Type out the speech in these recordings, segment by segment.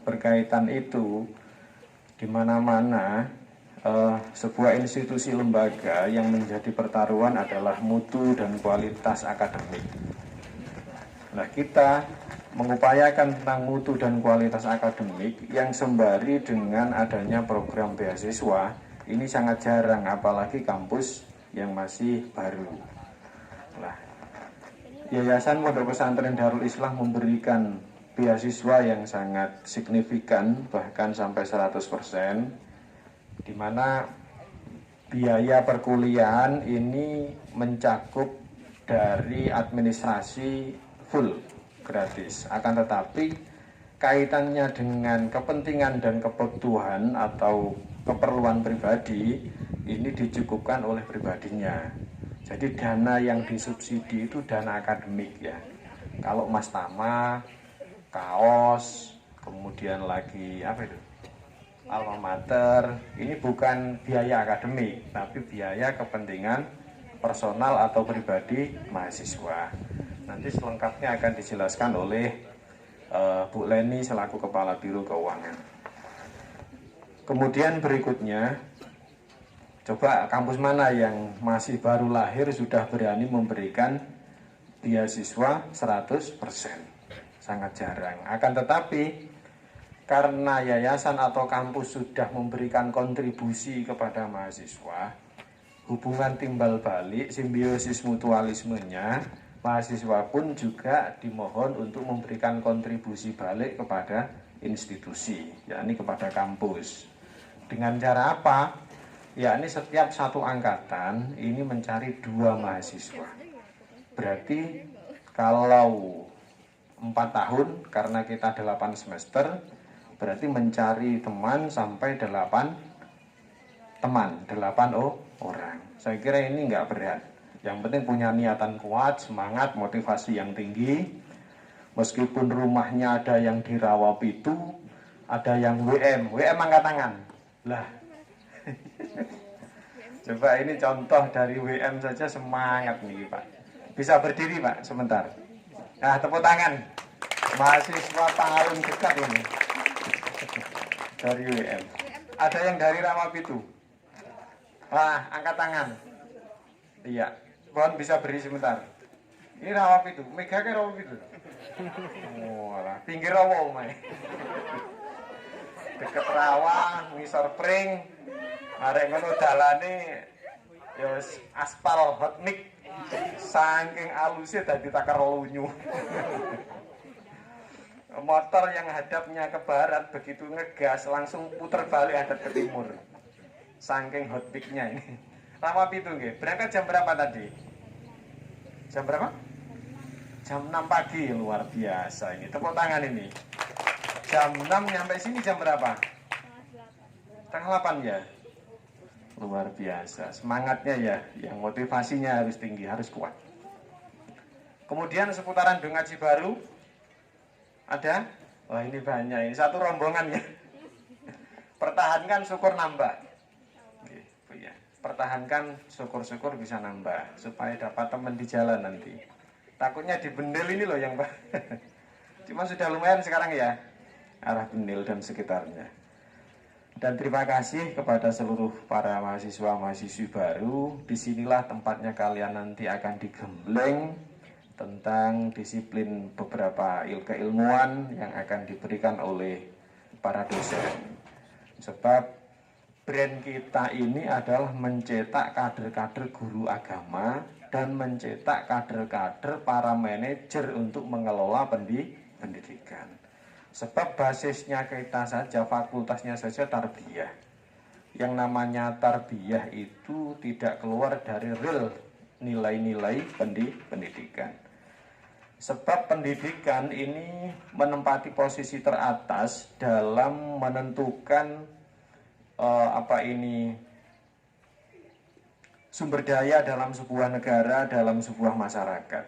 berkaitan itu di mana-mana sebuah institusi lembaga yang menjadi pertaruhan adalah mutu dan kualitas akademik. Nah, kita mengupayakan tentang mutu dan kualitas akademik yang sembari dengan adanya program beasiswa ini sangat jarang, apalagi kampus yang masih baru. Nah, Yayasan Pondok Pesantren Darul Islah memberikan beasiswa yang sangat signifikan, bahkan sampai 100%, di mana biaya perkuliahan ini mencakup dari administrasi full gratis. Akan tetapi kaitannya dengan kepentingan dan kebutuhan atau keperluan pribadi ini dicukupkan oleh pribadinya. Jadi dana yang disubsidi itu dana akademik ya. Kalau Mas Tama, kaos, kemudian lagi apa itu? Alma mater, ini bukan biaya akademik, tapi biaya kepentingan personal atau pribadi mahasiswa. Nanti selengkapnya akan dijelaskan oleh Bu Leni selaku Kepala Biro Keuangan. Kemudian berikutnya, coba kampus mana yang masih baru lahir sudah berani memberikan beasiswa 100%? Sangat jarang. Akan tetapi karena yayasan atau kampus sudah memberikan kontribusi kepada mahasiswa, hubungan timbal balik, simbiosis mutualismenya, mahasiswa pun juga dimohon untuk memberikan kontribusi balik kepada institusi, yakni kepada kampus. Dengan cara apa? Yakni setiap satu angkatan ini mencari 2 mahasiswa. Berarti kalau 4 tahun, karena kita 8 semester, berarti mencari teman sampai 8 teman, 8 orang. Saya kira ini nggak berat. Yang penting punya niatan kuat, semangat, motivasi yang tinggi. Meskipun rumahnya ada yang di Rawapitu, ada yang WM angkat tangan. Lah, coba ini contoh dari WM saja semangat nih Pak. Bisa berdiri Pak sebentar. Nah, tepuk tangan. Mahasiswa tahun dekat ini dari WM. Ada yang dari Rawapitu? Wah, angkat tangan. Iya, mohon bisa beri sebentar. Ini Rawapitu, Mega ke Rawapitu. Oh, pinggir rawa omai. Deket rawa, ngisor pring. Arek ngono dalane ya aspal hot mix. Saking alusnya dadi takar lunyu. Motor yang hadapnya ke barat begitu ngegas langsung puter balik hadap ke timur. Saking hot mix-nya ini. Rawapitu nggih. Berangkat jam berapa tadi? Jam berapa? Jam 6 pagi, luar biasa ini. Tepuk tangan ini. Jam 6 nyampe sini jam berapa? Setengah 8 ya. Luar biasa. Semangatnya ya, yang motivasinya harus tinggi, harus kuat. Kemudian seputaran Dongaji Baru ada? Wah, ini banyak. Ini satu rombongan ya. Pertahankan syukur nambah. Ya. Pertahankan syukur-syukur bisa nambah supaya dapat teman di jalan nanti. Takutnya di Bendel ini loh yang Pak. Cuma sudah lumayan sekarang ya. Arah Bendel dan sekitarnya. Dan terima kasih kepada seluruh para mahasiswa-mahasiswi baru. Disinilah tempatnya kalian nanti akan digembleng tentang disiplin beberapa keilmuan yang akan diberikan oleh para dosen. Sebab brand kita ini adalah mencetak kader-kader guru agama dan mencetak kader-kader para manajer untuk mengelola pendidikan. Sebab basisnya kita saja, fakultasnya saja tarbiyah. Yang namanya tarbiyah itu tidak keluar dari real nilai-nilai pendidikan. Sebab pendidikan ini menempati posisi teratas dalam menentukan sumber daya dalam sebuah negara, dalam sebuah masyarakat.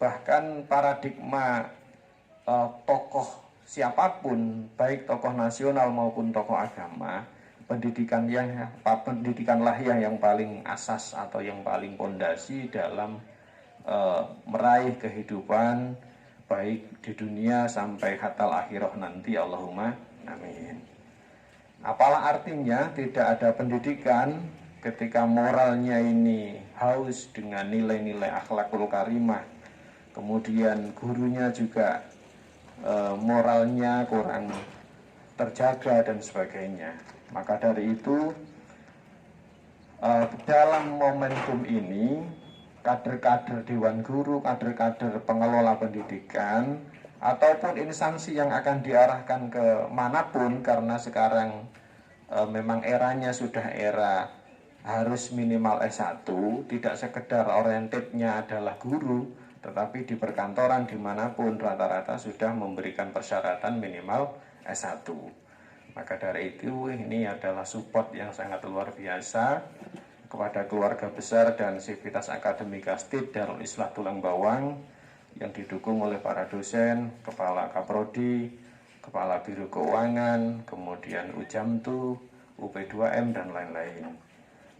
Bahkan paradigma tokoh siapapun, baik tokoh nasional maupun tokoh agama, pendidikanlah yang paling asas atau yang paling pondasi dalam meraih kehidupan baik di dunia sampai hatal akhirah nanti, Allahumma amin. Apalah artinya tidak ada pendidikan ketika moralnya ini haus dengan nilai-nilai akhlakul karimah, kemudian gurunya juga moralnya kurang terjaga dan sebagainya. Maka dari itu dalam momentum ini kader-kader Dewan Guru, kader-kader pengelola pendidikan ataupun instansi yang akan diarahkan ke manapun, karena sekarang memang eranya sudah era harus minimal S1, tidak sekedar orientednya adalah guru, tetapi di perkantoran dimanapun rata-rata sudah memberikan persyaratan minimal S1. Maka dari itu ini adalah support yang sangat luar biasa kepada keluarga besar dan Sivitas Akademik Astid Darul Islah Tulang Bawang yang didukung oleh para dosen, Kepala Kaprodi, Kepala Biro Keuangan, kemudian Ujamtu, UP2M, dan lain-lain.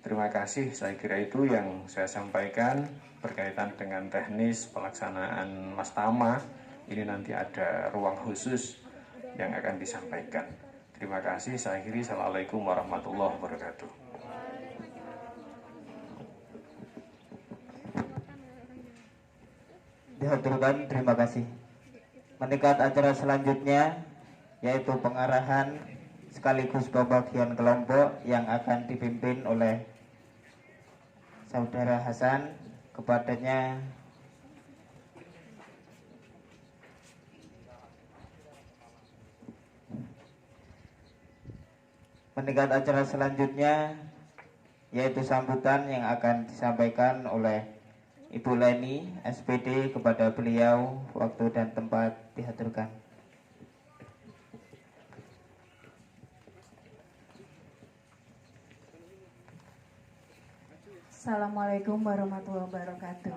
Terima kasih, saya kira itu yang saya sampaikan berkaitan dengan teknis pelaksanaan Mastama. Ini nanti ada ruang khusus yang akan disampaikan. Terima kasih, saya akhiri. Assalamualaikum warahmatullahi wabarakatuh. Dihaturkan, terima kasih. Mendekat acara selanjutnya yaitu pengarahan sekaligus pembagian kelompok yang akan dipimpin oleh Saudara Hasan. Kepadanya mendekat acara selanjutnya yaitu sambutan yang akan disampaikan oleh Ibu Leni, SPD, kepada beliau. Waktu dan tempat dihaturkan. Assalamualaikum warahmatullahi wabarakatuh.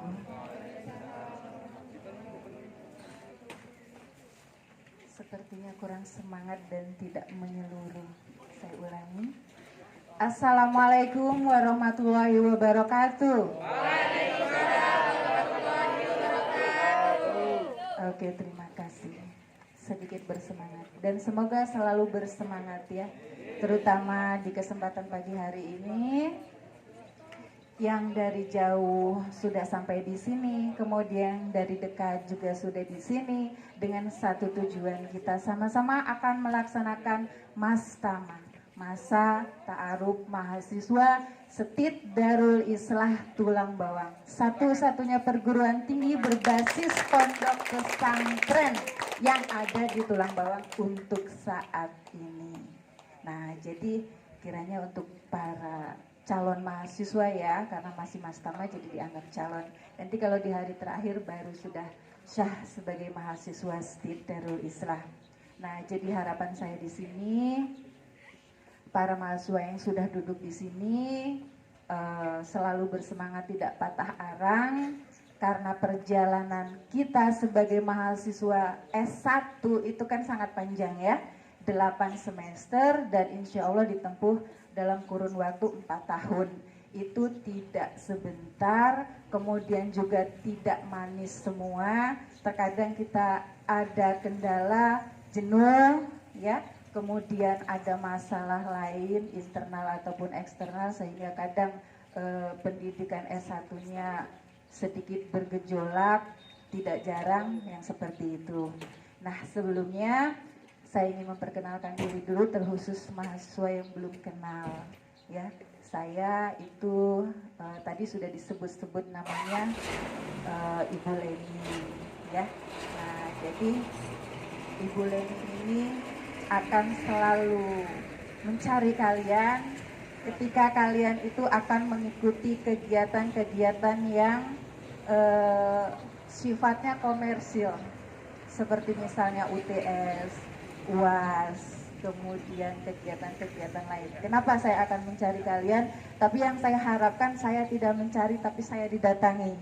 Sepertinya kurang semangat dan tidak menyeluruh. Saya ulangi. Assalamualaikum warahmatullahi wabarakatuh. Oke, terima kasih. Sedikit bersemangat dan semoga selalu bersemangat ya, terutama di kesempatan pagi hari ini. Yang dari jauh sudah sampai di sini, kemudian dari dekat juga sudah di sini, dengan satu tujuan, kita sama-sama akan melaksanakan Mastama, masa ta'aruf mahasiswa Setid Darul Islah Tulang Bawang, satu-satunya perguruan tinggi berbasis pondok pesantren yang ada di Tulang Bawang untuk saat ini. Nah, jadi kiranya untuk para calon mahasiswa ya, karena masih Mastama jadi dianggap calon. Nanti kalau di hari terakhir baru sudah syah sebagai mahasiswa Setid Darul Islah. Nah, jadi harapan saya di sini, para mahasiswa yang sudah duduk di sini selalu bersemangat, tidak patah arang, karena perjalanan kita sebagai mahasiswa S1 itu kan sangat panjang ya, 8 semester dan insya Allah ditempuh dalam kurun waktu 4 tahun. Itu tidak sebentar, kemudian juga tidak manis semua. Terkadang kita ada kendala, jenuh ya, kemudian ada masalah lain internal ataupun eksternal, sehingga kadang pendidikan S1-nya sedikit bergejolak, tidak jarang yang seperti itu. Nah, sebelumnya saya ingin memperkenalkan diri dulu, terkhusus mahasiswa yang belum kenal ya. Saya itu tadi sudah disebut-sebut namanya Ibu Leni ya. Nah, jadi Ibu Leni ini akan selalu mencari kalian ketika kalian itu akan mengikuti kegiatan-kegiatan yang sifatnya komersil, seperti misalnya UTS, UAS, kemudian kegiatan-kegiatan lain. Kenapa saya akan mencari kalian? Tapi yang saya harapkan, saya tidak mencari tapi saya didatangi.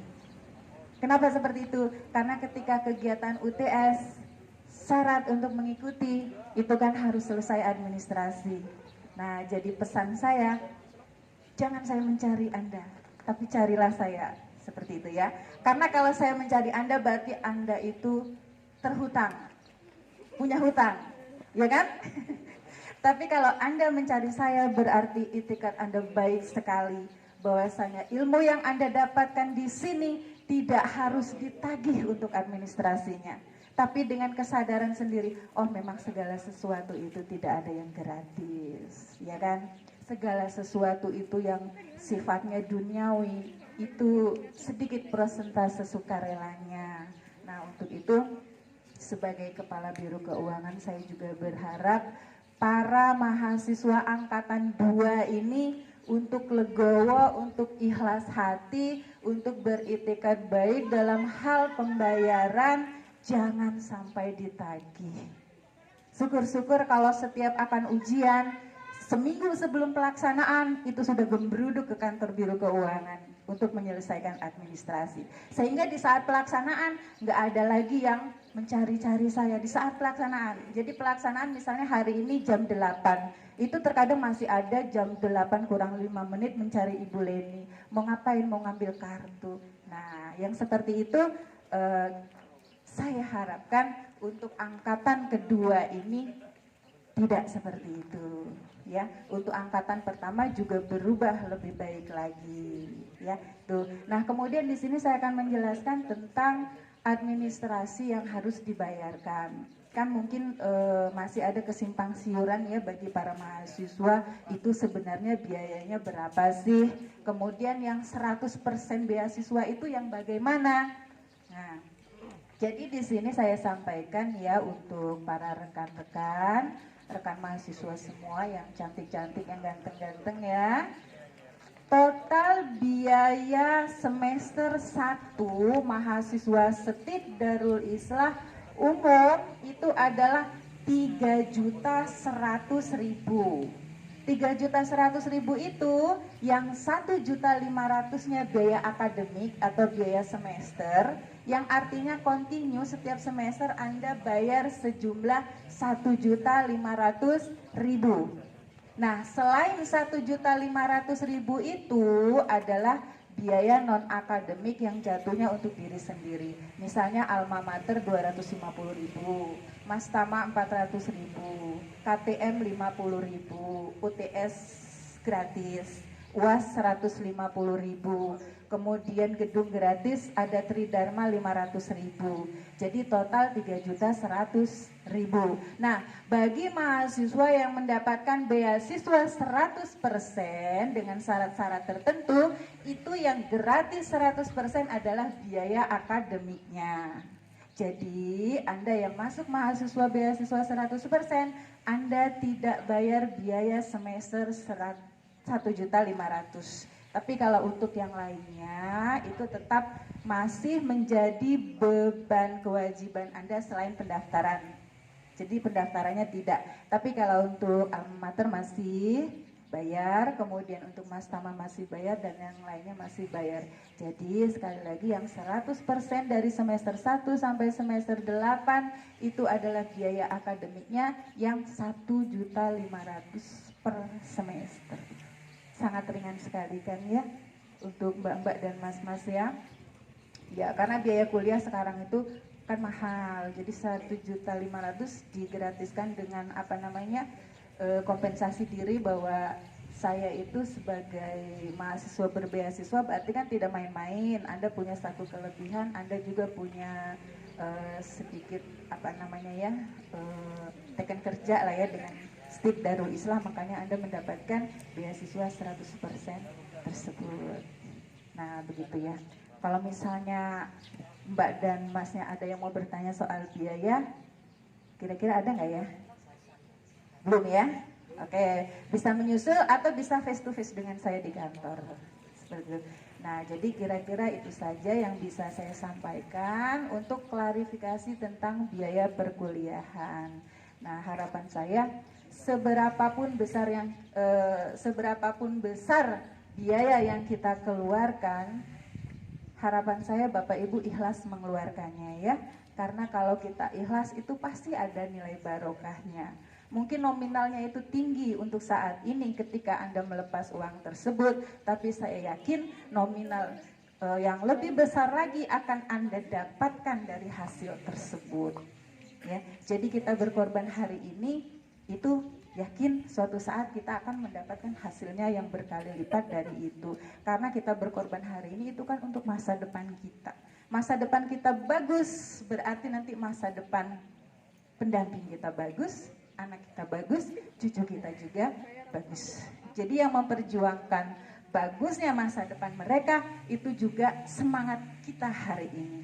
Kenapa seperti itu? Karena ketika kegiatan UTS, syarat untuk mengikuti itu kan harus selesai administrasi. Nah, jadi pesan saya, jangan saya mencari Anda, tapi carilah saya, seperti itu ya. Karena kalau saya mencari Anda, berarti Anda itu terhutang, punya hutang, ya kan? Tapi kalau Anda mencari saya berarti itikat Anda baik sekali, bahwasanya ilmu yang Anda dapatkan di sini tidak harus ditagih untuk administrasinya, tapi dengan kesadaran sendiri, oh memang segala sesuatu itu tidak ada yang gratis, ya kan? Segala sesuatu itu yang sifatnya duniawi itu sedikit persentase sukarelanya. Nah, untuk itu sebagai Kepala Biro Keuangan saya juga berharap para mahasiswa angkatan 2 ini untuk legowo, untuk ikhlas hati, untuk beritikad baik dalam hal pembayaran, jangan sampai ditagih. Syukur-syukur kalau setiap akan ujian, seminggu sebelum pelaksanaan itu sudah gembruduk ke kantor Biro Keuangan untuk menyelesaikan administrasi. Sehingga di saat pelaksanaan nggak ada lagi yang mencari-cari saya di saat pelaksanaan. Jadi pelaksanaan misalnya hari ini jam 8, itu terkadang masih ada jam 8 kurang 5 menit mencari Ibu Leni. Mau ngapain? Mau ngambil kartu. Nah, yang seperti itu saya harapkan untuk angkatan kedua ini tidak seperti itu. Ya, untuk angkatan pertama juga berubah lebih baik lagi, ya. Tuh. Nah, kemudian di sini saya akan menjelaskan tentang administrasi yang harus dibayarkan. Kan mungkin masih ada kesimpang siuran ya bagi para mahasiswa, itu sebenarnya biayanya berapa sih? Kemudian yang 100% beasiswa itu yang bagaimana? Nah, jadi di sini saya sampaikan ya untuk para rekan-rekan mahasiswa semua yang cantik-cantik, yang ganteng-ganteng ya. Total biaya semester 1 mahasiswa Setid Darul Islah umum itu adalah 3.100.000. 3.100.000 itu yang 1.500.000-nya biaya akademik atau biaya semester, yang artinya kontinu setiap semester Anda bayar sejumlah 1.500.000. Nah, selain 1.500.000 itu adalah biaya non akademik yang jatuhnya untuk diri sendiri. Misalnya alma mater 250.000, Mastama 400.000, KTM 50.000, UTS gratis, UAS 150.000, kemudian gedung gratis ada Tridharma 500.000. Jadi total 3.100.000. Nah, bagi mahasiswa yang mendapatkan beasiswa 100% dengan syarat-syarat tertentu, itu yang gratis 100% adalah biaya akademiknya. Jadi, Anda yang masuk mahasiswa beasiswa 100%, Anda tidak bayar biaya semester 1.500.000. Tapi kalau untuk yang lainnya itu tetap masih menjadi beban kewajiban Anda selain pendaftaran. Jadi pendaftarannya tidak. Tapi kalau untuk alma mater masih bayar, kemudian untuk Mastama masih bayar, dan yang lainnya masih bayar. Jadi sekali lagi yang 100% dari semester 1 sampai semester 8 itu adalah biaya akademiknya yang 1.500.000 per semester. Sangat ringan sekali kan ya untuk mbak-mbak dan mas-mas ya. Ya, karena biaya kuliah sekarang itu kan mahal. Jadi 1.500.000 digratiskan dengan apa namanya? Kompensasi diri bahwa saya itu sebagai mahasiswa berbeasiswa berarti kan tidak main-main. Anda punya satu kelebihan, Anda juga punya sedikit apa namanya ya? Teken kerja lah ya dengan Setid Darul Islah, makanya Anda mendapatkan beasiswa 100% tersebut. Nah, begitu ya. Kalau misalnya Mbak dan Masnya ada yang mau bertanya soal biaya, kira-kira ada nggak ya? Belum ya? Oke, bisa menyusul atau bisa face to face dengan saya di kantor. Seperti itu. Nah, jadi kira-kira itu saja yang bisa saya sampaikan untuk klarifikasi tentang biaya perkuliahan. Nah, harapan saya seberapapun besar biaya yang kita keluarkan, harapan saya Bapak Ibu ikhlas mengeluarkannya ya. Karena kalau kita ikhlas itu pasti ada nilai barokahnya. Mungkin nominalnya itu tinggi untuk saat ini ketika Anda melepas uang tersebut, tapi saya yakin nominal yang lebih besar lagi akan Anda dapatkan dari hasil tersebut. Ya, jadi kita berkorban hari ini itu yakin suatu saat kita akan mendapatkan hasilnya yang berkali lipat dari itu. Karena kita berkorban hari ini itu kan untuk masa depan kita. Masa depan kita bagus, berarti nanti masa depan pendamping kita bagus, anak kita bagus, cucu kita juga bagus. Jadi yang memperjuangkan bagusnya masa depan mereka itu juga semangat kita hari ini.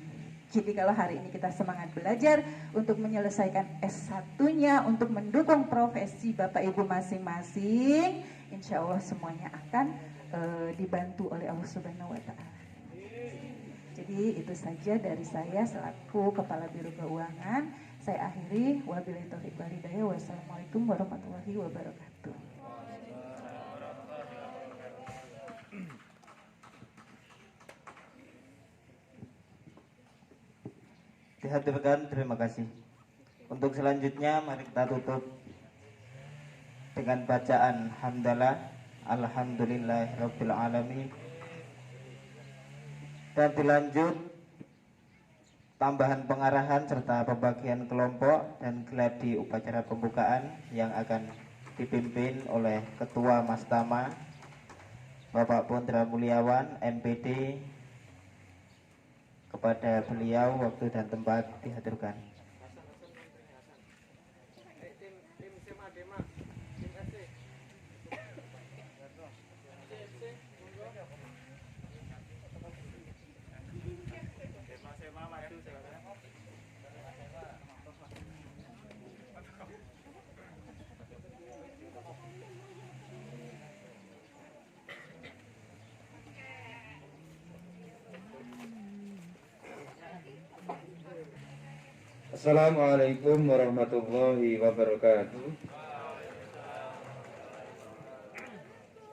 Jadi kalau hari ini kita semangat belajar untuk menyelesaikan S1-nya, untuk mendukung profesi Bapak Ibu masing-masing, insya Allah semuanya akan dibantu oleh Allah Subhanahu wa Ta'ala. Jadi itu saja dari saya selaku Kepala Biro Keuangan. Saya akhiri, wabillahi taufiq wal hidayah. Wassalamualaikum warahmatullahi wabarakatuh. Dihaturkan, terima kasih. Untuk selanjutnya mari kita tutup dengan bacaan hamdalah alhamdulillahirabbil alamin, dan dilanjut tambahan pengarahan serta pembagian kelompok dan gladi upacara pembukaan yang akan dipimpin oleh Ketua Mastama Bapak Pondra Mulyawan MPD. Kepada beliau waktu dan tempat dihaturkan. Assalamualaikum warahmatullahi wabarakatuh.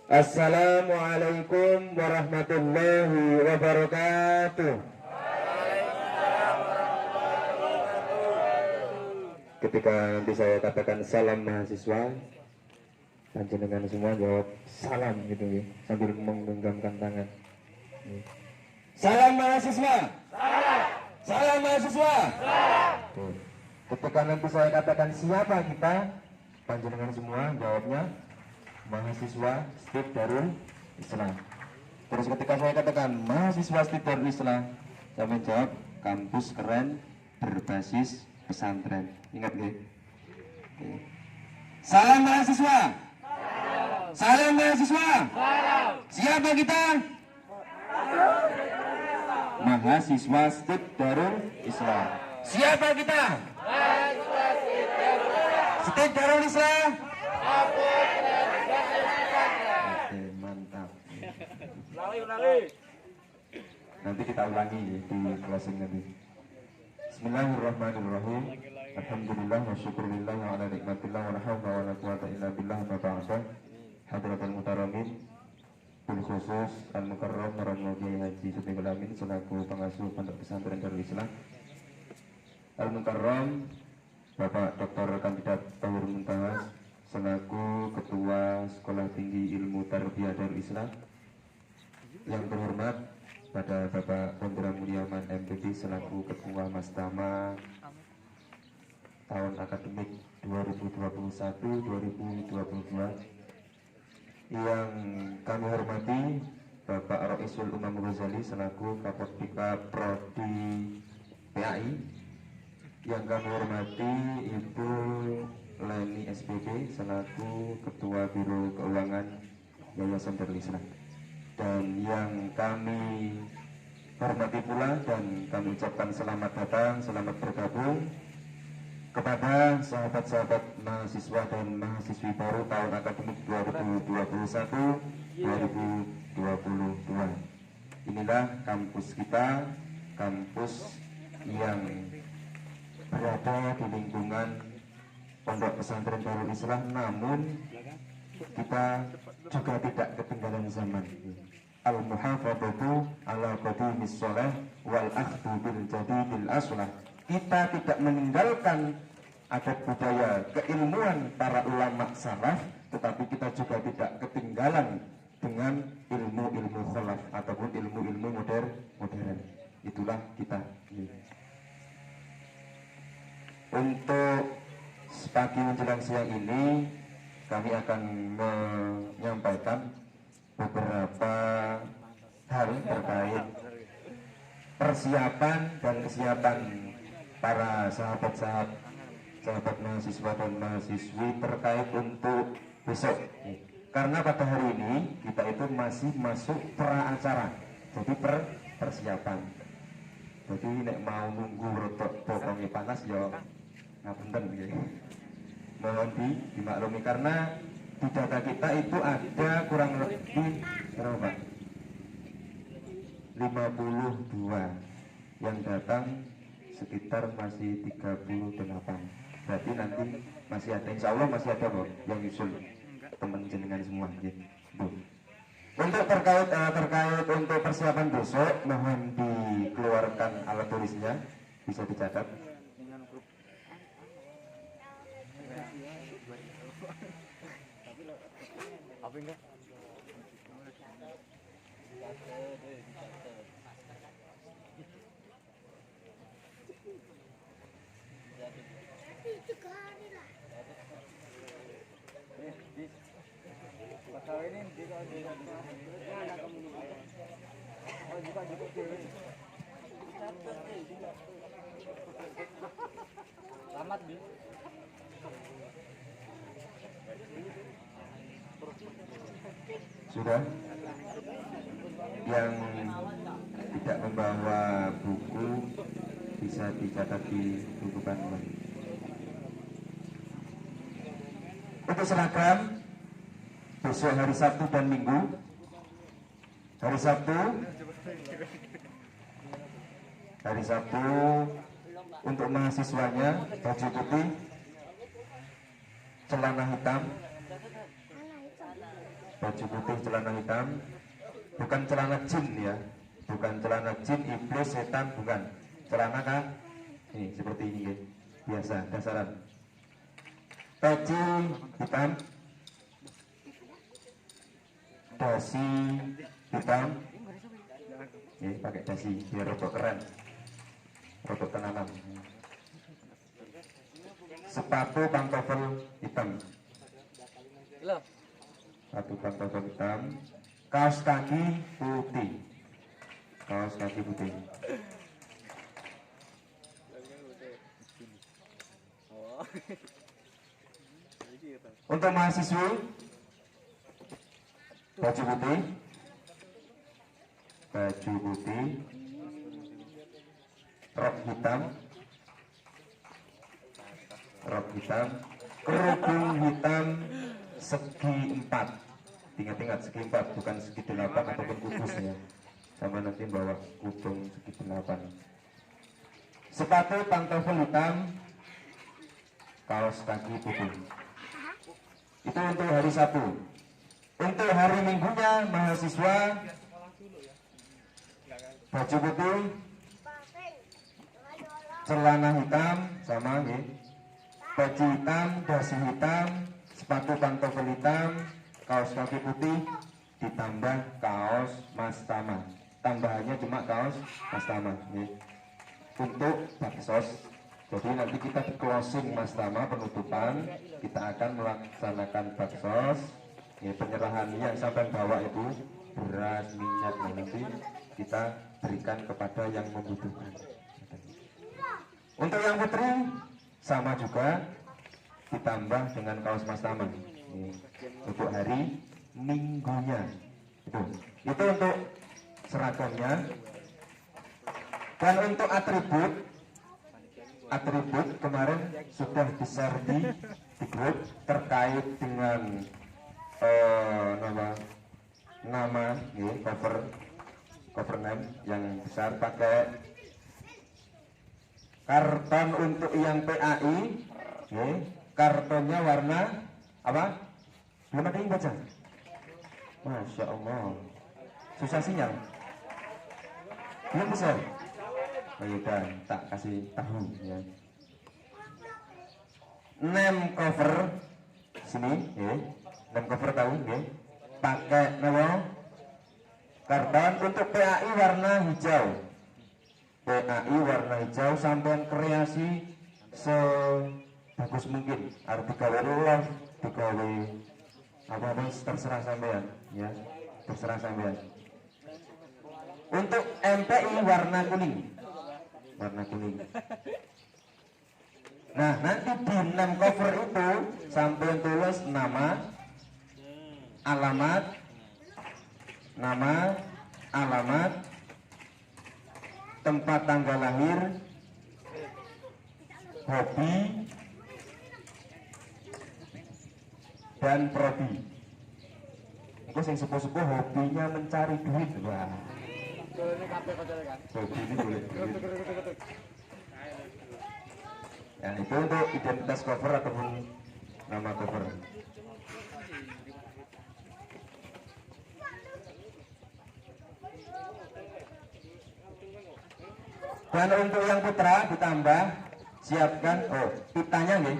Assalamualaikum warahmatullahi wabarakatuh. Ketika nanti saya katakan salam mahasiswa, panjenengan semua jawab salam gitu ya, sambil menggenggamkan tangan. Salam mahasiswa. Salam. Salam mahasiswa. Salam. Ketika nanti saya katakan siapa kita, panjenengan semua jawabnya mahasiswa Stip Darul Islam. Terus ketika saya katakan mahasiswa Stip Darul Islam, saya menjawab kampus keren berbasis pesantren. Ingat nggih? Salam mahasiswa. Salam. Salam mahasiswa. Salam. Siapa kita? Mahasiswa Stip Darul Islam. Siapa kita? Mahasiswa Stip Darul Islam. Stip Darul Islam. Oke, mantap. Ulangi. Nanti kita ulangi di closing nanti. Bismillahirrahmanirrahim. Alhamdulillah wa syukurillah wa ala nikmatillah wa la haula wa la quwata illa billah ma ba'da. Hadratul mutaramin, bil khusus Al-Mukarram Romo Kiai Haji Sutiul Amin selaku pengasuh Pondok Pesantren Darul Islam. Al-Mukarram Bapak Dr. Kandidat Tahir Muntawas selaku Ketua Sekolah Tinggi Ilmu Tarbiyah Darul Islam. Yang terhormat pada Bapak Pondra Mulyawan MPD selaku Ketua Mastama tahun akademik 2021-2022. Yang kami hormati Bapak Roisul Umam Ghazali selaku Kapodika Prodi PAI. Yang kami hormati Ibu Leni SPB selaku Ketua Biro Keuangan Yayasan Darul Islam. Dan yang kami hormati pula dan kami ucapkan selamat datang, selamat bergabung kepada sahabat-sahabat mahasiswa dan mahasiswi baru tahun akademik 2021-2022. Inilah kampus kita, kampus yang berada di lingkungan Pondok Pesantren Darul Islam, namun kita juga tidak ketinggalan zaman. Al-muhafadzatu ala qadimis shalah wal akhdhu bil jadidil aslah. Kita tidak meninggalkan adat budaya keilmuan para ulama salaf, tetapi kita juga tidak ketinggalan dengan ilmu-ilmu kholaf ataupun ilmu-ilmu modern. Itulah kita. Untuk pagi menjelang siang ini kami akan menyampaikan beberapa hal terkait persiapan dan kesiapan para sahabat mahasiswa dan mahasiswi terkait untuk besok. Karena pada hari ini kita itu masih masuk pra-acara, jadi persiapan. Jadi nek mau nunggu rotok pokoknya panas ya ngapunten gitu. Mohon dimaklumi karena di data kita itu ada kurang lebih berapa? 52 yang datang sekitar masih 38. Berarti nanti masih ada, insya Allah masih ada kok yang nyusul teman jenengan semua gitu. Untuk terkait untuk persiapan besok, mohon dikeluarkan alat tulisnya, bisa dicatat. Sudah? Yang tidak membawa buku bisa dicatat di buku panduan. Untuk seragam besok hari Sabtu dan Minggu. Hari Sabtu untuk mahasiswanya baju putih, celana hitam, bukan celana jin ya, bukan celana jin, iblis, setan, bukan. Celana kan ini seperti ini ya, biasa dasaran. Peci hitam, dasi hitam, ya, pakai dasi biar rotok keren, rotok tenanan. Sepatu pantofel hitam, kaos kaki putih. Untuk mahasiswa baju putih, rok hitam, kerudung hitam segi 4. Ingat segi 4, bukan segi 8 ataupun kudus ya. Sama nanti bawa kudung segi 8. Sepatu pantofel hitam, kaos kaki putih. Itu untuk hari Sabtu. Untuk hari Minggunya mahasiswa baju putih, celana hitam sama nih, baju hitam, dasi hitam, sepatu pantofel hitam, kaos kaki putih, ditambah kaos mas tama. Tambahannya cuma kaos mas tama nih. Untuk baksos, jadi nanti kita di closing mas tama penutupan, kita akan melaksanakan baksos. Ya, penyerahan yang sampai bawa itu beras, minyak, nanti kita berikan kepada yang membutuhkan. Untuk yang putri sama juga ditambah dengan kaos mas taman untuk hari Minggunya. Itu untuk seragamnya. Dan untuk atribut kemarin sudah di-share di grup terkait dengan nama ya, cover name yang besar, pakai karton. Untuk yang PAI ya, kartonnya warna apa? Belum ada yang baca. Masya Allah, susah sinyal, belum bisa. Oh, yaudah, tak kasih tahu ya. Name cover sini ya, name cover tahu ya. pakai karton. Untuk PAI warna hijau, PAI warna hijau, sampean kreasi sebagus mungkin, arti gawe love, digawe apa terserah sampean ya, terserah sampean. Untuk MPI warna kuning, warna kuning. Nah, nanti di 6 cover itu sampean tulis nama, alamat, tempat tanggal lahir, hobi, dan prodi. Engko sing sepuh-sepuh hobinya mencari duit. Wah. Hobi ini boleh duit. Ya, itu untuk identitas cover ataupun nama cover. Dan untuk yang putra ditambah siapkan pitanya nih.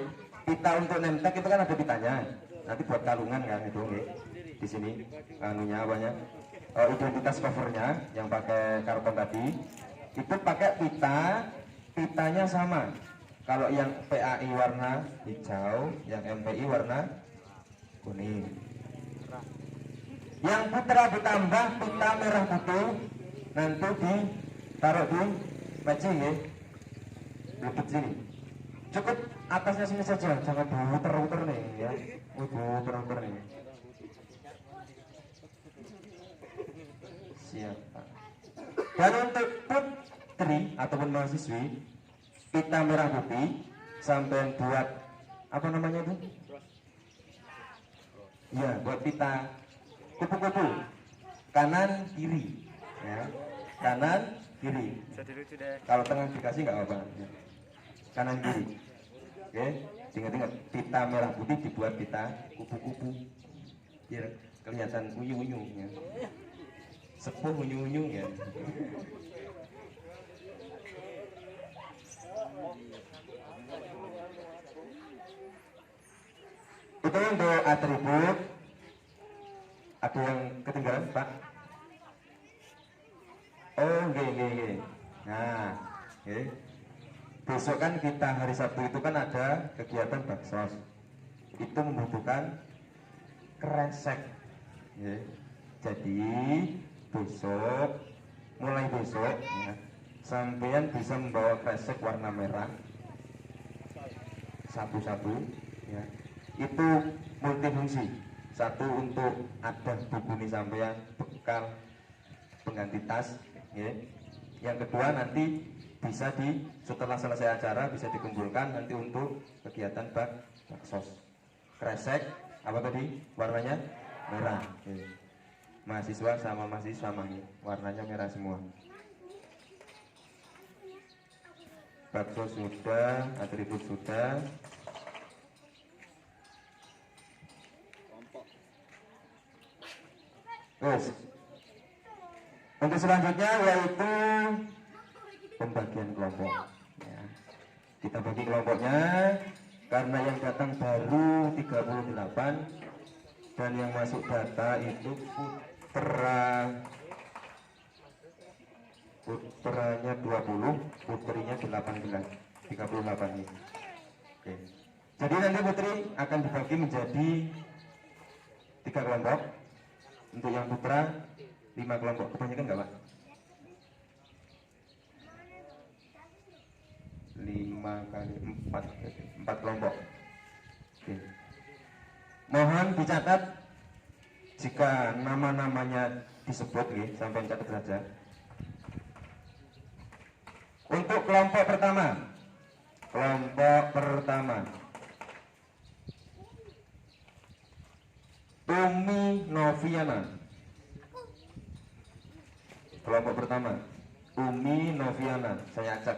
Pita untuk nemtek itu kan ada pitanya. Nanti buat kalungan kan itu nih. Di sini anunya apanya? Identitas covernya yang pakai karton tadi itu pakai pitanya sama. Kalau yang PAI warna hijau, yang MPI warna kuning. Yang putra ditambah pita merah putih, nanti ditaruh di matching ya, lutut sini. Cukup atasnya sini saja, jangan dimuter-muter nih ya, muter-muter nih. Siap. Dan untuk putri ataupun mahasiswi, pita merah putih, sampai buat apa namanya itu? Ya, buat pita kupu-kupu kanan kiri, ya, kanan kiri. Kalau tengah dikasih nggak apa-apa, ya. Kanan kiri. Oke, ingat-ingat pita merah putih dibuat pita kupu-kupu, biar kelihatan unyu-unyu, ya. Sepuh unyu-unyu ya. Itu untuk atribut. Ada yang ketinggalan, Pak? Oh, nggih. Nah, oke. Besok kan kita hari Sabtu itu kan ada kegiatan baksos. Itu membutuhkan kresek. Ya. Jadi mulai besok ya, sampean bisa membawa kresek warna merah satu-satu ya. Itu multifungsi. Satu untuk ada buku sampean bekal pengganti tas ya. Yang kedua nanti bisa setelah selesai acara bisa dikumpulkan nanti untuk kegiatan baksos. Kresek apa tadi warnanya merah ya. Mahasiswa sama mahasiswa warnanya merah semua. Bakso sudah, atribut sudah. Terus untuk selanjutnya yaitu pembagian kelompok ya. Kita bagi kelompoknya karena yang datang baru 38 dan yang masuk data itu putranya 20, putrinya 18, 38 ini. Oke. Jadi nanti putri akan dibagi menjadi 3 kelompok. Untuk yang putra 5 kelompok. Kebanyakan enggak, Pak? 5 kali 4 kelompok. Oke. Mohon dicatat jika nama-namanya disebut nih, sampai catat saja. Untuk kelompok pertama Umi Noviana. Kelompok pertama Umi Noviana, saya acak.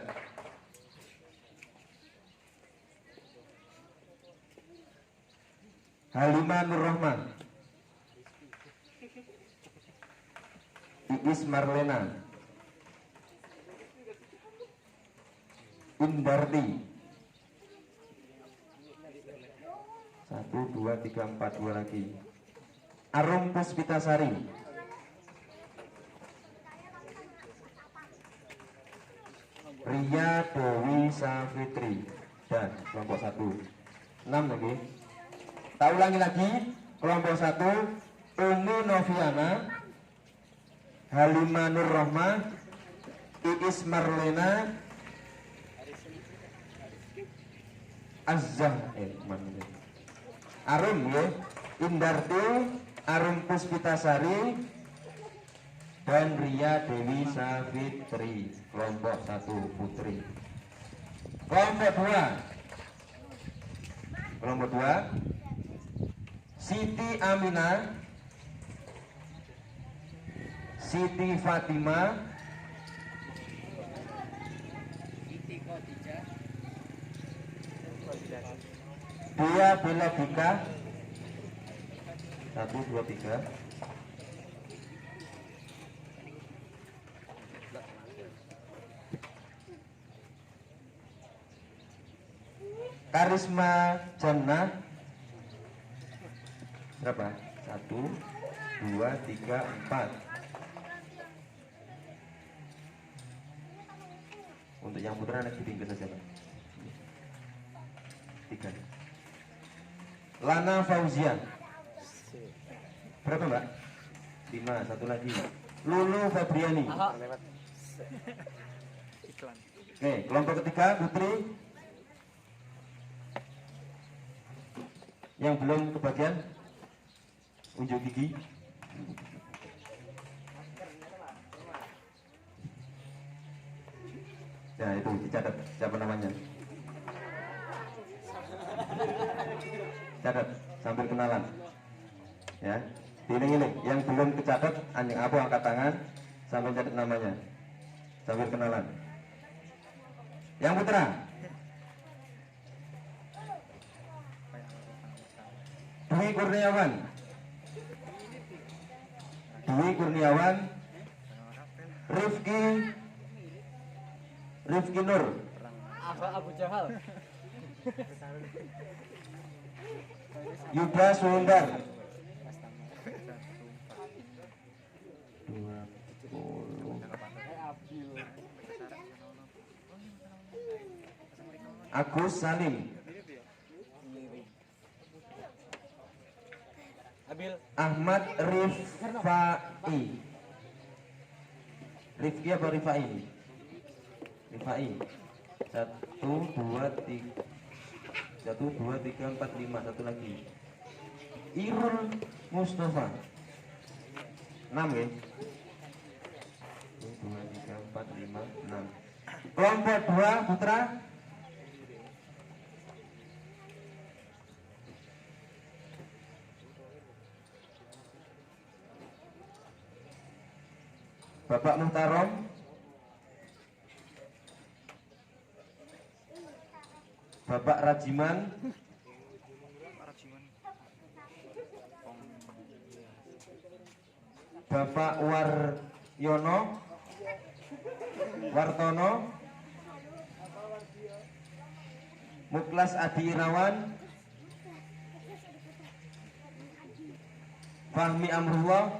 Halimah Nur Rahman, Iis Marlena, Indarti. 1, 2, 3, 4, 2 lagi. Arum Puspitasari. Ria Dewi Safitri dan kelompok 1. 6 lagi. Tak ulangi lagi. Kelompok 1 Umi Noviana, Halimah Nur Rohmah, Iis Marlena, Azah Arum ya, Indarti, Arum Puspitasari, dan Ria Dewi Safitri. Kelompok 1 putri. Kelompok 2. Kelompok 2 Siti Aminah, Siti Fatimah, Dia Bela Dika. 1, 2, 3. Karisma Jannah. Berapa? 1, 2, 3, 4. Untuk yang putra naik tinggi saja, Pak. 3. Lana Fauzia. Berapa, Mbak? 5. Satu lagi. Lulu Febriani. Oke, kelompok ketiga putri yang belum kebagian unjuk gigi. Nah, itu dicatat siapa namanya. Catat sambil kenalan. Ya, diiling-iling. Yang belum kecatat, anjing apa angkat tangan sambil catat namanya. Sambil kenalan. Yang putra. Dwi Kurniawan. Dwi Kurniawan. Rifki Nur. Abu Jahal. Yuda Sundar. 20. Agus Salim. Ahmad Rifai. Rifki apa Rifai? Rifai. 1, 2, 3. 1, 2, 3, 4, 5. Satu lagi. Irul Mustafa. 6 ya. 1, 2, 3, 4, 5, 6. Kelompok 2 putra. Bapak Muhtarom. Bapak Rajiman. Bapak Wartono. Muklas Adi Irawan. Fahmi Amrullah.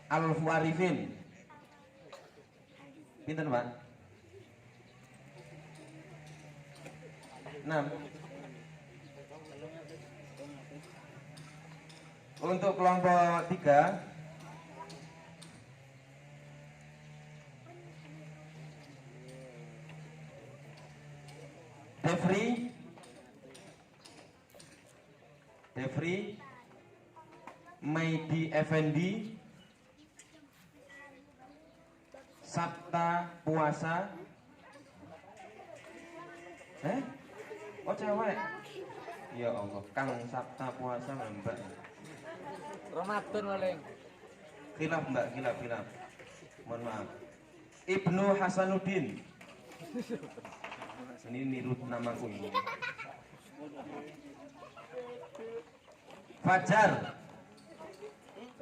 Alfu Arifin. Pinten, Pak? 6. Untuk kelompok 3 Devri Maidi Effendi. Sabta Puasa. Oh cewek. Ya Allah, Kang Sabta Puasa Mbak. Ramadan paling. Khilaf Mbak, khilaf. Mohon maaf. Ibnu Hasanuddin. Ini nirut namaku ini. Fajar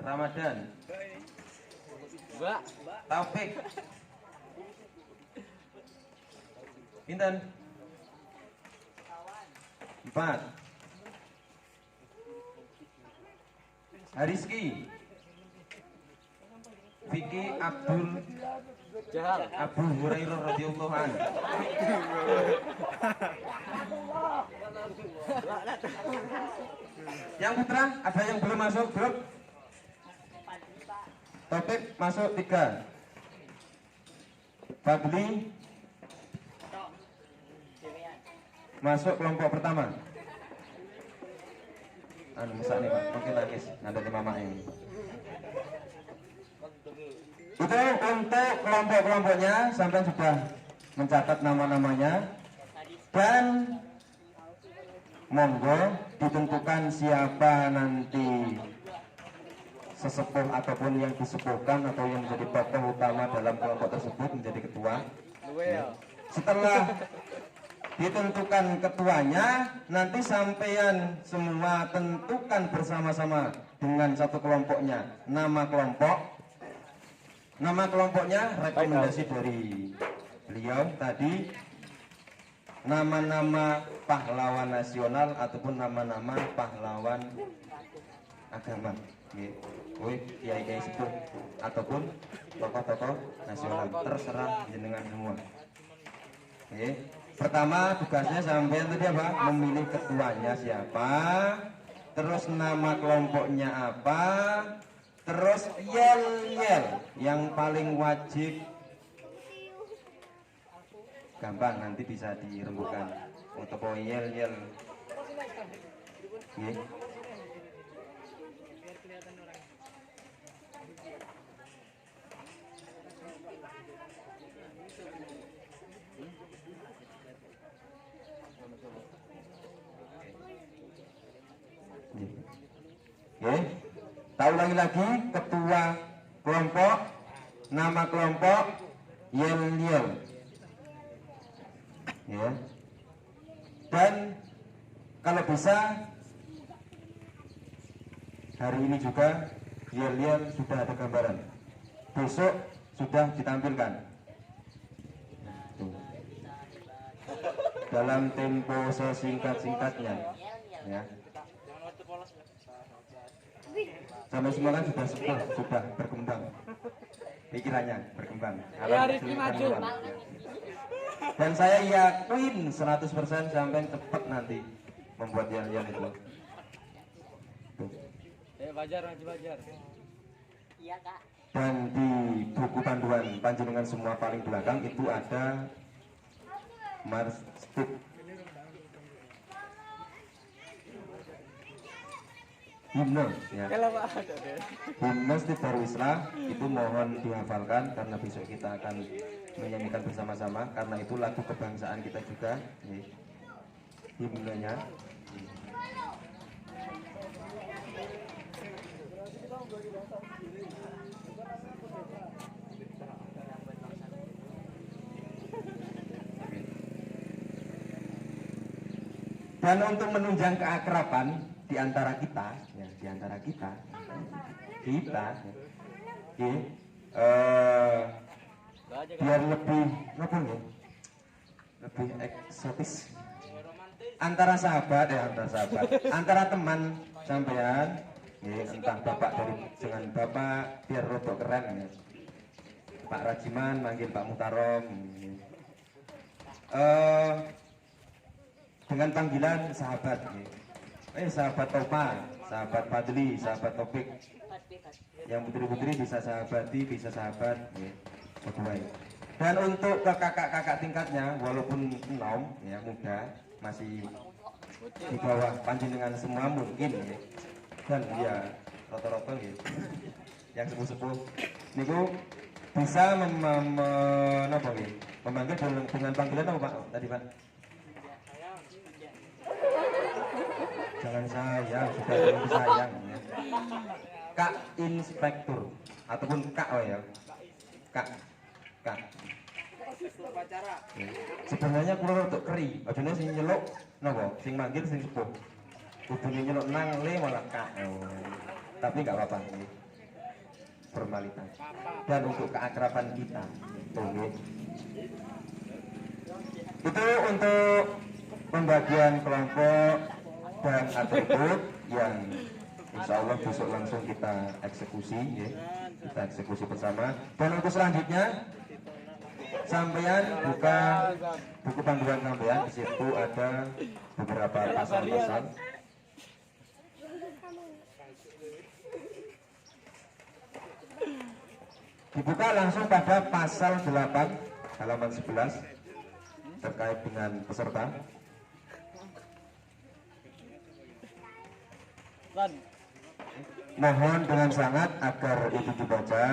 Ramadan. Mbak. Taufik. Pinten? 4. Hariski Vicky Abdul Jahal. Abu Hurairah radhiyallahu anhu. Yang putra ada yang belum masuk grup? Topik masuk 3. Fadli masuk kelompok pertama. Anu mesak nih Pak, mungkin nangis nanti di mama ini. Itu untuk kelompok-kelompoknya sampai sudah mencatat nama-namanya dan monggo ditentukan siapa nanti sesepuh ataupun yang disepuhkan atau yang menjadi tokoh utama dalam kelompok tersebut menjadi ketua. Setelah ditentukan ketuanya, nanti sampean semua tentukan bersama-sama dengan satu kelompoknya nama kelompoknya rekomendasi dari beliau tadi, nama-nama pahlawan nasional ataupun nama-nama pahlawan agama, kiai-kiai sepuh ataupun tokoh-tokoh nasional, terserah jenengan semua. Pertama tugasnya sampean tadi apa? Memilih ketuanya siapa, terus nama kelompoknya apa, terus yel-yel yang paling wajib. Gampang nanti bisa dirembukan untuk yel-yel. Tak ulangi lagi, ketua kelompok, nama kelompok, yel-yel. Ya. Dan kalau bisa hari ini juga yel-yel sudah ada gambaran. Besok sudah ditampilkan. Tuh. Dalam tempo sesingkat-singkatnya. Ya. Sama semua kan sudah berkembang pikirannya, berkembang. Ya, Rizky maju. Dan saya yakin 100% sampai cepat nanti membuat yang itu. Tuh. Bajar, maju Bajar. Iya Kak. Dan di buku panduan panjenengan semua paling belakang itu ada marstuk. Himne ya. Himne Masjid Darul Islah itu mohon dihafalkan karena besok kita akan menyanyikan bersama-sama, karena itu lagu kebangsaan kita juga. Himnenya. Dan untuk menunjang keakraban di antara kita, ya, biar lebih lebih eksotis antara sahabat, antara teman sampean, ya, entah bapak dengan bapak biar rodok keren ya. Pak Rajiman manggil Pak Mutarom, dengan panggilan sahabat ya. Sahabat Topa, sahabat Fadli, sahabat Topik. Yang putri-putri bisa sahabati, bisa sahabat ya. Dan untuk ke kakak-kakak tingkatnya, walaupun nom ya, muda, masih di bawah panjenengan semua mungkin ya. Dan ya rata-rata ya, yang sepuh-sepuh niku bisa memanggil dengan panggilan apa Pak tadi Pak? Jangan sayang, sudah lebih sayang ya. Kak Inspektur ataupun Kak ya. Kak. Ya. Sebenarnya kurang untuk keri, bajune sing nyeluk napa? Sing manggil sing sepuh. Kudune nyeluk nang le malah Kak. Tapi enggak apa-apa ini. Formalitas. Dan untuk keakraban kita. Itu untuk pembagian kelompok dan atribut yang insya Allah besok langsung kita eksekusi ya. Kita eksekusi bersama. Dan untuk selanjutnya sampean buka buku panduan sampean, di situ ada beberapa pasal-pasal. Dibuka langsung pada pasal 8 halaman 11 terkait dengan peserta. Mohon dengan sangat agar itu dibaca,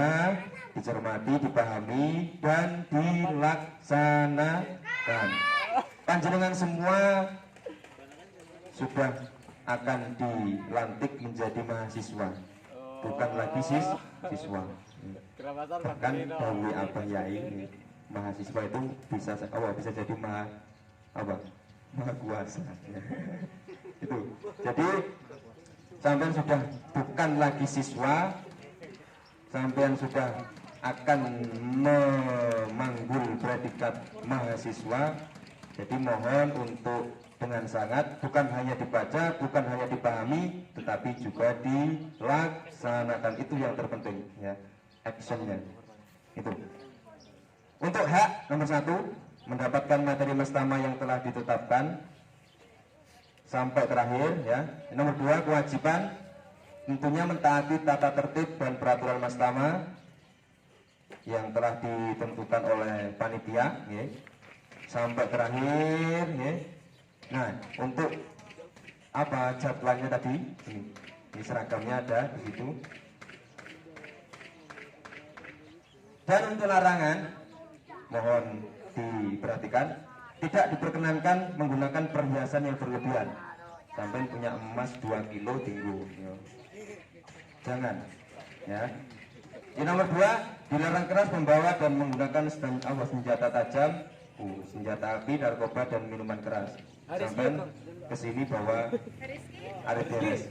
dicermati, dipahami, dan dilaksanakan. Panjenengan semua sudah akan dilantik menjadi mahasiswa, bukan lagi siswa. Bahkan dari Abah Yai, mahasiswa itu bisa jadi maha kuasa. Itu. Jadi sampean sudah bukan lagi siswa, sampean sudah akan memanggul predikat mahasiswa. Jadi mohon untuk dengan sangat bukan hanya dibaca, bukan hanya dipahami, tetapi juga dilaksanakan. Itu yang terpenting ya, actionnya itu. Untuk hak nomor 1, mendapatkan materi mastama yang telah ditetapkan sampai terakhir ya. Nomor 2, kewajiban tentunya mentaati tata tertib dan peraturan mastama yang telah ditentukan oleh panitia ya. Sampai terakhir ya. Nah, untuk apa jadwalnya tadi? Ini seragamnya ada di situ. Dan untuk larangan mohon diperhatikan, tidak diperkenankan menggunakan perhiasan yang berlebihan. Sampai punya emas 2 kilo tinggu ya. Jangan ya. Yang nomor 2, dilarang keras membawa dan menggunakan senjata tajam, senjata api, narkoba, dan minuman keras. Sampai kesini bawa arit beres.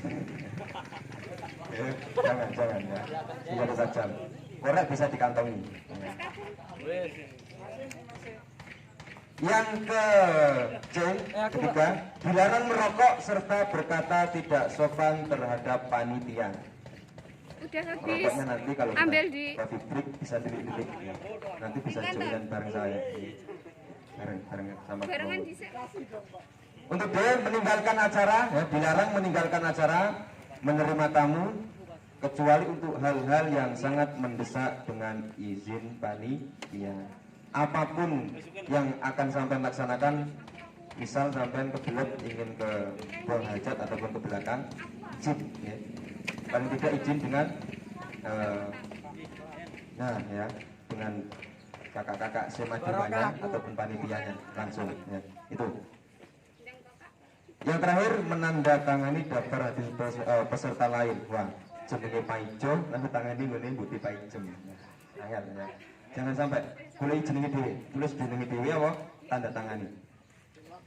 Jangan ya. Senjata tajam. Korek bisa dikantongi. Ya. Yang ketiga, dilarang merokok serta berkata tidak sopan terhadap panitia. Udah habis. Merokoknya nanti kalau ambil di coffee break bisa dililit ya. Nanti bisa join bareng saya. Bareng sama barengan kelompok. di Untuk dia meninggalkan acara, ya, dilarang meninggalkan acara, menerima tamu, kecuali untuk hal-hal yang sangat mendesak dengan izin panitia. Apapun yang akan sampai laksanakan, misal sampai kebelet ingin ke buang hajat ataupun ke belakang, izin ya. Paling tidak izin dengan dengan kakak-kakak semajumanya ataupun panitianya langsung ya. Itu. Yang terakhir, menandatangani daftar hadir peserta lain. Wah, jenenge Paijo, nanti tangani ngene bukti Paijem. Angel ya. Jangan sampai boleh jenenge dhewe, tulis jenenge dhewe apa tanda tangani.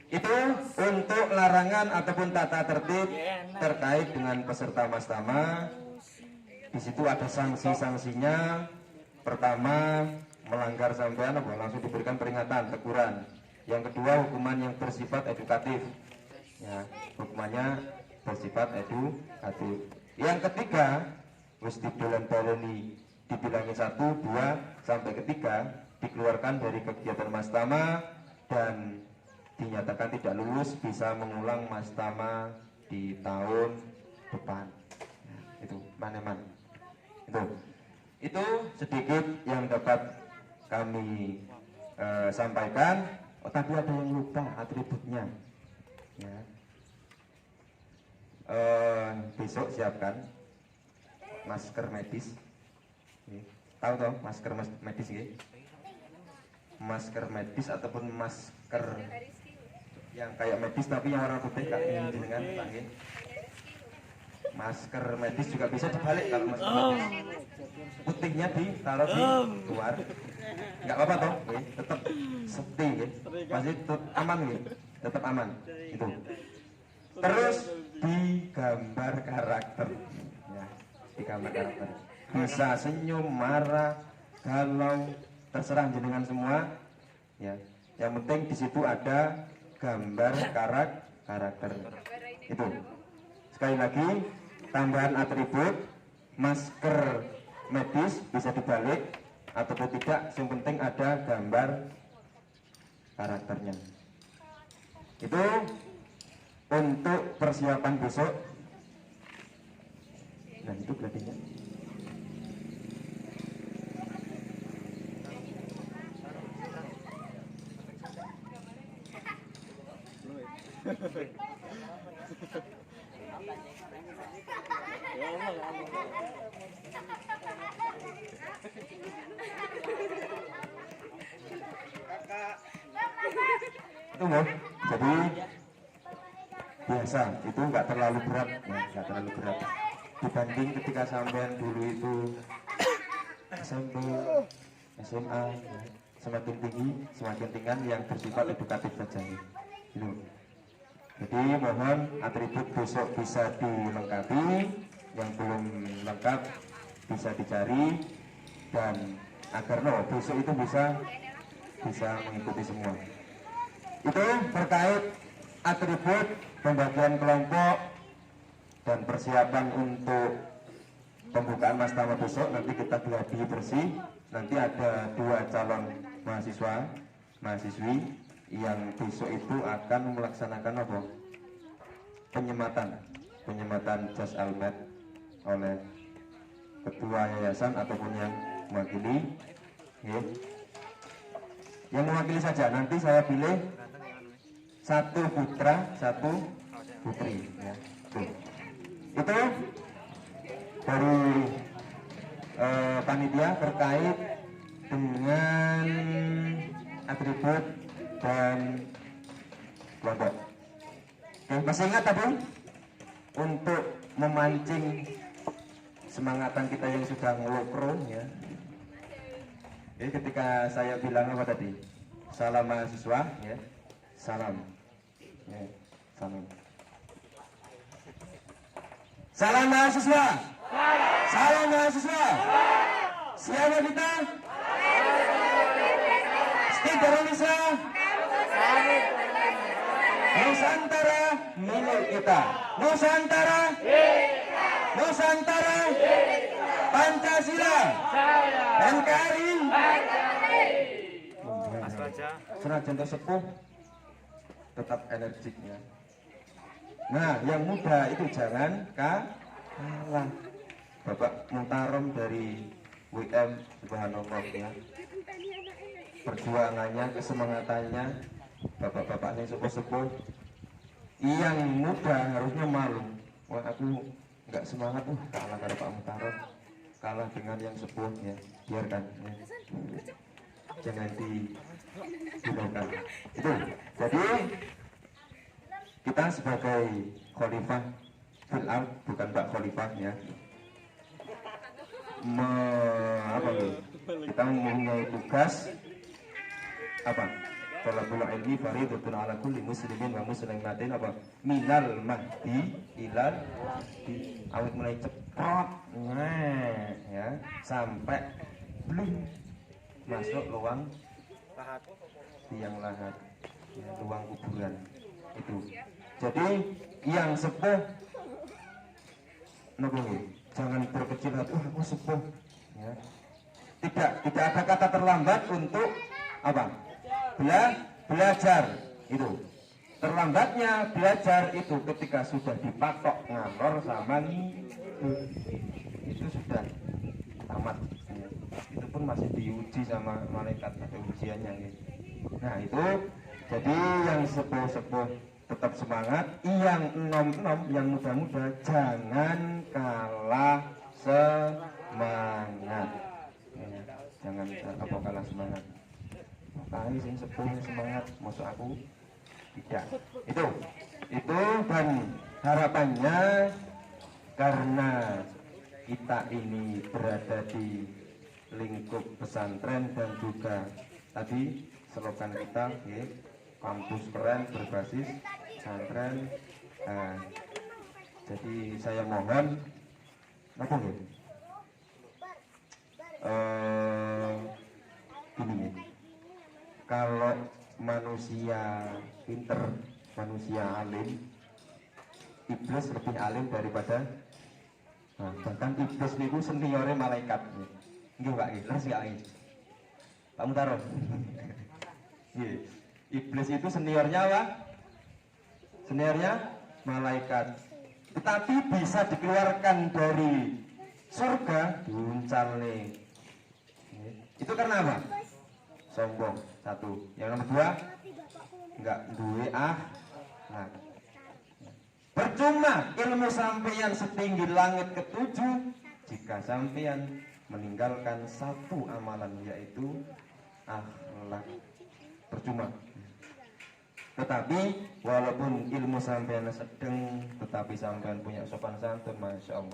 Itu untuk larangan ataupun tata tertib terkait dengan peserta mastama. Di situ ada sanksi-sanksinya. Pertama, melanggar sampean langsung diberikan peringatan, teguran. Yang kedua, hukuman yang bersifat edukatif. Ya, hukumannya bersifat edukatif. Yang ketiga, mesti dolan-dolani dibilangi 1, 2 sampai ketiga, dikeluarkan dari kegiatan mastama dan dinyatakan tidak lulus, bisa mengulang mastama di tahun depan. Ya, itu maneman. Itu sedikit yang dapat kami sampaikan. Oh, tapi ada yang lupa atributnya. Ya. Besok siapkan masker medis. Tahu toh masker medis ya? Masker medis ataupun masker yang kayak medis tapi yang warna putih kak ini dengan pakai. Masker medis juga bisa dibalik kalau masker medis. Putihnya ditaruh di luar. Enggak apa-apa toh, tetap safety ya. Pasti aman ya. Tetap aman. Itu. Terus digambar karakter. Ya, digambar karakter. Bisa senyum, marah, galau, terserah jenengan semua. Ya, yang penting di situ ada gambar karakter. Itu. Sekali lagi, tambahan atribut masker medis bisa dibalik ataupun tidak, yang penting ada gambar karakternya. Itu untuk persiapan besok. Nah, itu gladinya. Itu mau, jadi biasa, itu nggak terlalu berat, ya, nggak terlalu berat dibanding ketika sampean dulu itu SMP, SMA, ya, semakin tinggi, semakin tinggi yang bersifat edukatif saja. Gitu. Jadi mohon atribut besok bisa dilengkapi, yang belum lengkap bisa dicari, dan agar besok itu bisa mengikuti semua. Itu terkait atribut pembagian kelompok dan persiapan untuk pembukaan Mastama besok. Nanti kita gladi bersih. Nanti ada 2 calon mahasiswi yang besok itu akan melaksanakan apa? Penyematan jas almet oleh ketua yayasan ataupun yang mewakili. Ya. Yang mewakili saja, nanti saya pilih 1 putra, 1 putri, ya. Tuh. Itu dari panitia terkait dengan atribut dan kelompok. Oke, masih ingat tadi untuk memancing semangatan kita yang sudah ngelokro, ya. Jadi ketika saya bilang apa tadi? Salam mahasiswa, ya. Salam. Ya, salam. Salam mahasiswa. Salam mahasiswa. Siapa kita? Stik Indonesia. Nusantara milik kita. Nusantara. Nusantara. Pancasila. NKRI. Senajan sepuh tetap energiknya. Nah, yang muda itu jangan kalah. Bapak Mutarom dari WM Subhanallah, ya. Perjuangannya, kesemangatannya, bapak-bapaknya sepuh-sepuh. Yang muda harusnya malu. Wah, aku nggak semangat, kalah dari Pak Mutarom, kalah dengan yang sepuh, ya. Biarkan, ya. Jangan dihilangkan. Itu. Jadi kita sebagai khalifah fil ard, bukan Mbak Khalifah, ya. Kita mempunyai tugas apa? Talabul ilmi fardhatun ala kulli muslimin wa muslimatin apa? Minal mahdi ilal di awet mulai cepat, nah, ya, sampai belum masuk luang tiang lahat, ya, luang kuburan itu. Jadi yang sepuh jangan berkecil hati, aku sepuh, ya. Tidak ada kata terlambat untuk apa? Belajar itu. Terlambatnya belajar itu ketika sudah dipatok ngantor sama itu sudah tamat, ya. Itu pun masih diuji sama malaikat, ada ujiannya, ya. Nah itu, jadi yang sepuh-sepuh tetap semangat, yang enom-enom, yang muda-muda jangan kalah semangat, ya. Jangan kalah semangat. Kali sing sepuh semangat, masuk aku tidak. Itu dan harapannya karena kita ini berada di lingkup pesantren dan juga tadi slogan kita, ya, kampus keren berbasis pesantren. Nah, jadi saya mohon apa ya? Gini, kalau manusia pinter, manusia alim, iblis lebih alim daripada bahkan iblis niku seniornya malaikat. Nggih Pak, nggih. Terus nggak nggih. Pak Mutaro. Nggih. Iblis itu seniornya apa? Seniornya malaikat. Tetapi bisa dikeluarkan dari surga diuncal nih. Itu karena apa? Sombong, satu. Yang nomor dua, enggak duwe nah. Percuma ilmu sampeyan setinggi langit ketujuh jika sampeyan meninggalkan satu amalan, yaitu akhlak. Percuma. Tetapi walaupun ilmu sampeyan sedang, tetapi sampeyan punya sopan santun, masya Allah.